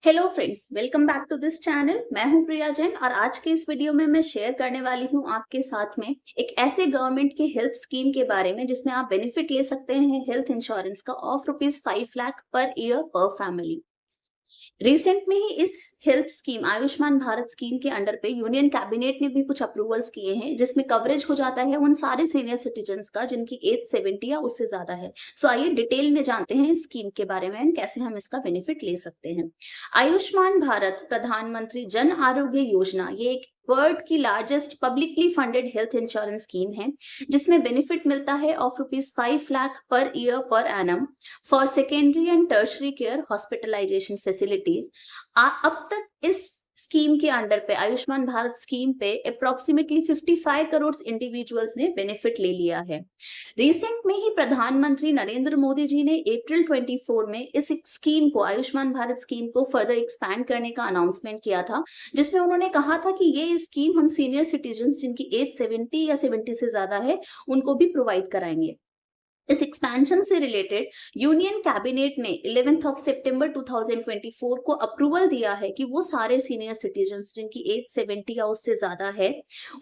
Hello friends, welcome back to this channel. मैं हूं प्रिया जैन और आज के इस वीडियो में मैं शेयर करने वाली हूं आपके साथ में एक ऐसे गवर्नमेंट के हेल्थ स्कीम के बारे में जिसमें आप बेनिफिट ले सकते हैं हेल्थ इंश्योरेंस का ऑफ ₹5 लाख पर ईयर पर फैमिली। रिसेंट में ही इस health scheme Ayushman Bharat scheme के अंडर पे यूनियन कैबिनेट ने भी कुछ अप्रूवल्स किए हैं जिसमें कवरेज हो जाता है उन सारे सीनियर सिटीजन्स का जिनकी एज 70 या उससे ज्यादा है। सो आइए डिटेल में जानते हैं इस स्कीम के बारे में and कैसे हम इसका बेनिफिट ले सकते हैं। आयुष्मान भारत प्रधानमंत्री जन आरोग्य योजना ये एक वर्ल्ड की largest publicly funded health insurance scheme है जिसमें बेनिफिट मिलता है of ₹5 lakh per year per annum for secondary and tertiary care hospitalization facilities. अब तक इस स्कीम के अंडर पे आयुष्मान भारत स्कीम पे अप्रोक्सीमेटली 55 करोड़ इंडिविजुअल्स ने बेनिफिट ले लिया है। रिसेंट में ही प्रधानमंत्री नरेंद्र मोदी जी ने अप्रैल 24 में इस स्कीम को आयुष्मान भारत स्कीम को फर्दर एक्सपैंड करने का अनाउंसमेंट किया था जिसमें उन्होंने कहा था कि ये स्कीम हम सीनियर सिटीजन्स जिनकी एज 70 या 70 से ज्यादा है उनको भी प्रोवाइड कराएंगे। इस एक्सपेंशन से रिलेटेड यूनियन कैबिनेट ने 11 सितंबर 2024 को अप्रूवल दिया है कि वो सारे सीनियर सिटीजन्स जिनकी एज 70 या उससे ज्यादा है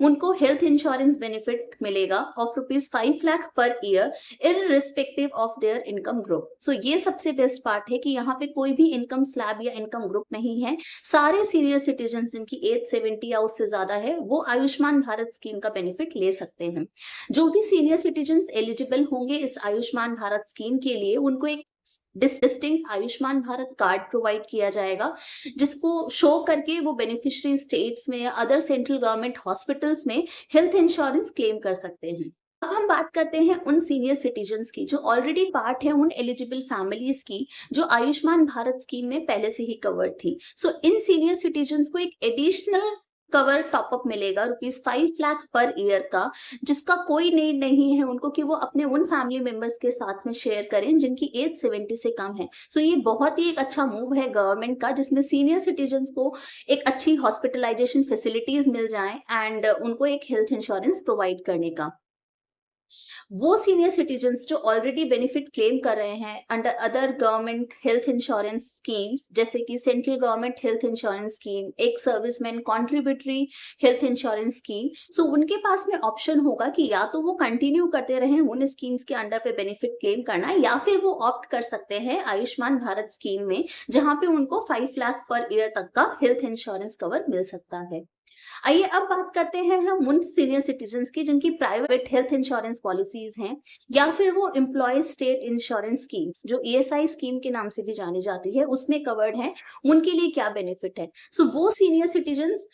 उनको हेल्थ इंश्योरेंस बेनिफिट मिलेगा of ₹5 lakh per year irrespective of their income group. So ये सबसे बेस्ट पार्ट है कि यहाँ पे कोई भी इनकम स्लैब या इनकम ग्रुप नहीं है। सारे सीनियर सिटीजन्स जिनकी एज 70 या उससे ज्यादा है वो आयुष्मान भारत स्कीम का बेनिफिट ले सकते हैं। जो भी सीनियर सिटीजन्स एलिजिबल होंगे इस आयुष्मान भारत स्कीम के लिए उनको एक distinct Ayushman Bharat card provide किया जाएगा जिसको शो करके वो बेनिफिशियरी स्टेट्स में या अदर सेंट्रल गवर्नमेंट हॉस्पिटल्स में हेल्थ इंश्योरेंस क्लेम कर सकते हैं। अब हम बात करते हैं उन सीनियर सिटीजन्स की जो ऑलरेडी पार्ट है उन एलिजिबल फैमिलीज की जो आयुष्मान भारत स्कीम में पहले से ही कवर्ड थी। सो इन सीनियर सिटीजन्स को एक एडिशनल कवर टॉपअप मिलेगा ₹5 लाख पर ईयर का जिसका कोई नीड नहीं है उनको कि वो अपने उन फैमिली मेंबर्स के साथ में शेयर करें जिनकी एज 70 से कम है। सो ये बहुत ही एक अच्छा मूव है गवर्नमेंट का जिसमें सीनियर सिटीजन्स को एक अच्छी हॉस्पिटलाइजेशन फैसिलिटीज मिल जाए एंड उनको एक हेल्थ इंश्योरेंस प्रोवाइड करने का। वो सीनियर सिटीजन्स जो ऑलरेडी बेनिफिट क्लेम कर रहे हैं under other government health insurance schemes जैसे कि central government health insurance scheme, एक serviceman contributory health insurance scheme, so उनके पास में ऑप्शन होगा कि या तो वो कंटिन्यू करते रहें उन स्कीम्स के अंडर पे बेनिफिट क्लेम करना या फिर वो ऑप्ट कर सकते हैं आयुष्मान भारत स्कीम में जहां पे उनको 5 लाख पर ईयर तक का हेल्थ इंश्योरेंस कवर मिल सकता है। आइए अब बात करते हैं हम उन सीनियर सिटीजन्स की जिनकी प्राइवेट हेल्थ इंश्योरेंस पॉलिसीज हैं या फिर वो एम्प्लॉयज स्टेट इंश्योरेंस स्कीम्स जो ईएसआई स्कीम के नाम से भी जानी जाती है उसमें कवर्ड है। उनके लिए क्या बेनिफिट है? सो वो सीनियर सिटीजन्स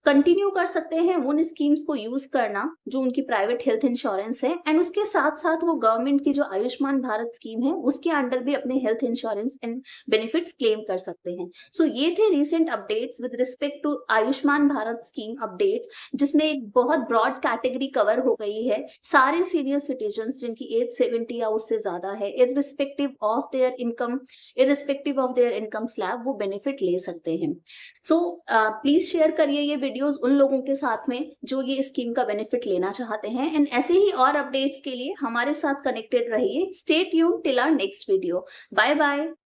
कंटिन्यू कर सकते हैं उन स्कीम्स को यूज करना जो उनकी प्राइवेट हेल्थ इंश्योरेंस है एंड उसके साथ साथ वो गवर्नमेंट की जो आयुष्मान भारत स्कीम है उसके अंडर भी अपने health insurance and benefits claim कर सकते हैं। सो ये थे recent updates with respect to Ayushman Bharat scheme updates जिसमें एक बहुत ब्रॉड कैटेगरी कवर हो गई है। सारे सीनियर सिटीजन्स जिनकी एज 70 या उससे ज्यादा है irrespective of their income slab वो बेनिफिट ले सकते हैं। सो प्लीज शेयर करिए ये वीडियोस उन लोगों के साथ में जो ये स्कीम का बेनिफिट लेना चाहते हैं एंड ऐसे ही और अपडेट्स के लिए हमारे साथ कनेक्टेड रहिए। Stay tuned till our next video. Bye bye.